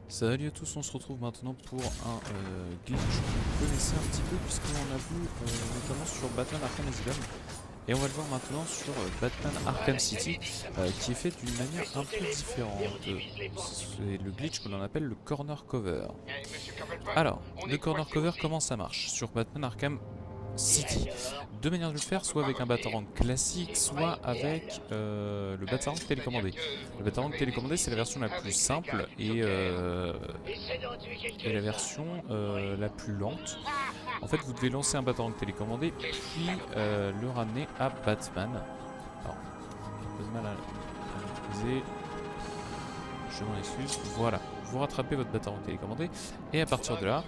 Salut à tous, on se retrouve maintenant pour un glitch que vous connaissez un petit peu puisqu'on a vu notamment sur Batman Arkham Asylum et on va le voir maintenant sur Batman Arkham City qui est fait d'une manière un peu différente. C'est le glitch que l'on appelle le corner cover. Alors, le corner cover, comment ça marche sur Batman Arkham City? Deux manières de le faire, soit avec un Batarang classique, soit avec le Batarang télécommandé. Le Batarang télécommandé, c'est la version la plus simple et la version la plus lente. En fait, vous devez lancer un Batarang télécommandé, puis le ramener à Batman. Alors, j'ai un peu de mal à maîtriser. Je m'en excuse. Voilà. Vous rattrapez votre Batarang télécommandé, et à partir de là,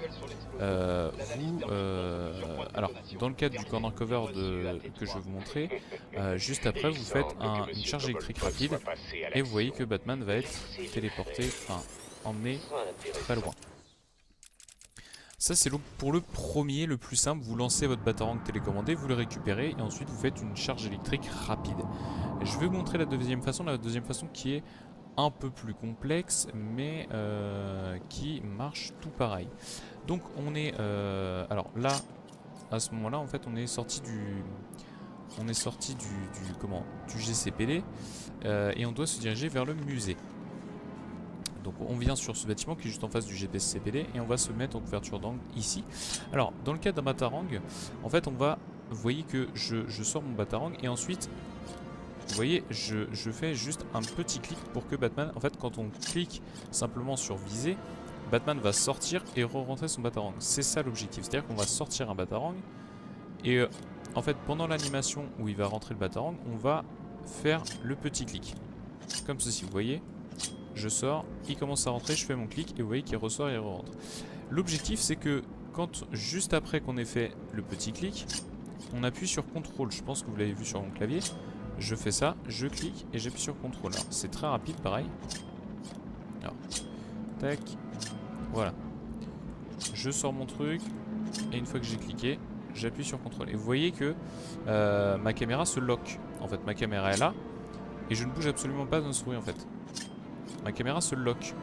alors, dans le cadre du corner cover que je vais vous montrer, juste après, vous faites une charge électrique rapide, et vous voyez que Batman va être téléporté, enfin, emmené très loin. Ça, c'est pour le premier, le plus simple. Vous lancez votre Batarang télécommandé, vous le récupérez, et ensuite vous faites une charge électrique rapide. Je vais vous montrer la deuxième façon qui est un peu plus complexe, mais qui marche tout pareil. Donc on est, alors là, à ce moment-là, en fait, on est sorti du GCPD et on doit se diriger vers le musée. Donc on vient sur ce bâtiment qui est juste en face du GCPD et on va se mettre en couverture d'angle ici. Alors dans le cas d'un Batarang, en fait vous voyez que je sors mon Batarang et ensuite vous voyez je fais juste un petit clic pour que Batman, en fait quand on clique simplement sur viser, Batman va sortir et re-rentrer son Batarang. C'est ça l'objectif, c'est à dire qu'on va sortir un Batarang et en fait pendant l'animation où il va rentrer le Batarang, on va faire le petit clic comme ceci, vous voyez. Je sors, il commence à rentrer, je fais mon clic et vous voyez qu'il ressort et il rentre. L'objectif c'est que quand juste après qu'on ait fait le petit clic, on appuie sur CTRL. Je pense que vous l'avez vu sur mon clavier. Je fais ça, je clique et j'appuie sur CTRL. C'est très rapide pareil. Alors, tac, voilà. Je sors mon truc et une fois que j'ai cliqué, j'appuie sur CTRL. Et vous voyez que ma caméra se lock. En fait, ma caméra est là et je ne bouge absolument pas d'un souris en fait. Ma caméra se lock.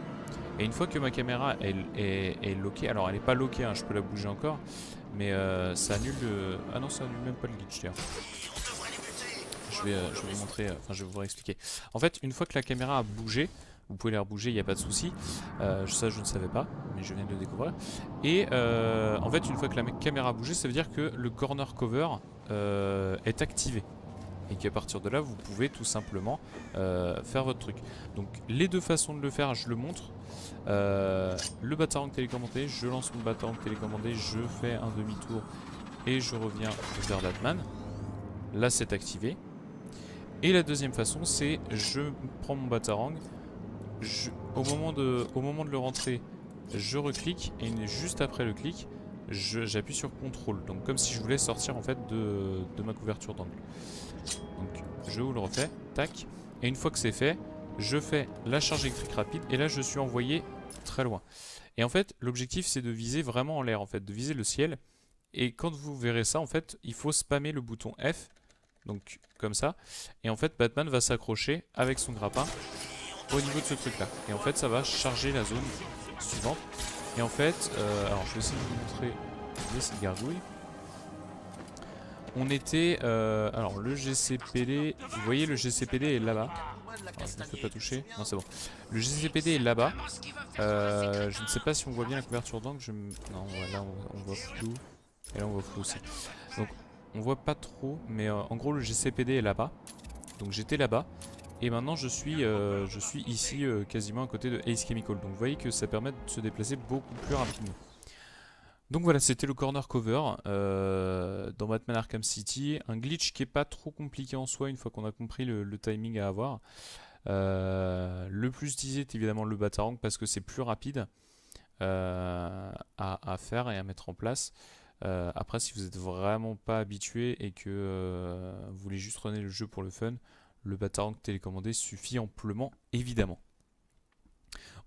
Et une fois que ma caméra est lockée, alors elle n'est pas lockée, hein, je peux la bouger encore, mais ça annule le... Ah non, ça annule même pas le glitch d'ailleurs. Je vais vous montrer, enfin je vais vous réexpliquer. En fait, une fois que la caméra a bougé, vous pouvez la rebouger, il n'y a pas de souci. Ça je ne savais pas, mais je viens de le découvrir. Et en fait, une fois que la caméra a bougé, ça veut dire que le corner cover est activé. Et qu'à partir de là, vous pouvez tout simplement faire votre truc. Donc les deux façons de le faire, je le montre. Le Batarang télécommandé, je lance mon Batarang télécommandé, je fais un demi-tour et je reviens vers Batman. Là, c'est activé. Et la deuxième façon, c'est je prends mon Batarang, au moment de le rentrer, je reclique et juste après le clic, j'appuie sur CTRL. Donc comme si je voulais sortir en fait de ma couverture d'angle. Donc je vous le refais, tac. Et une fois que c'est fait, je fais la charge électrique rapide et là je suis envoyé très loin. Et en fait, l'objectif c'est de viser vraiment en l'air, en fait, de viser le ciel. Et quand vous verrez ça, en fait, il faut spammer le bouton F, donc comme ça. Et en fait, Batman va s'accrocher avec son grappin au niveau de ce truc là. Et en fait, ça va charger la zone suivante. Et en fait, alors je vais essayer de vous montrer cette gargouille. On était, alors le GCPD, vous voyez le GCPD est là-bas. Je ne fais pas toucher, non c'est bon. Le GCPD est là-bas. Je ne sais pas si on voit bien la couverture d'angle. Non, là on voit flou. Et là on voit flou aussi. Donc on voit pas trop, mais en gros le GCPD est là-bas. Donc j'étais là-bas. Et maintenant je suis ici quasiment à côté de Ace Chemical. Donc vous voyez que ça permet de se déplacer beaucoup plus rapidement. Donc voilà, c'était le corner cover dans Batman Arkham City. Un glitch qui est pas trop compliqué en soi une fois qu'on a compris le timing à avoir. Le plus utilisé est évidemment le Batarang parce que c'est plus rapide à faire et à mettre en place. Après, si vous n'êtes vraiment pas habitué et que vous voulez juste runner le jeu pour le fun, le Batarang télécommandé suffit amplement, évidemment.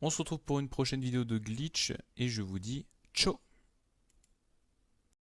On se retrouve pour une prochaine vidéo de glitch et je vous dis ciao.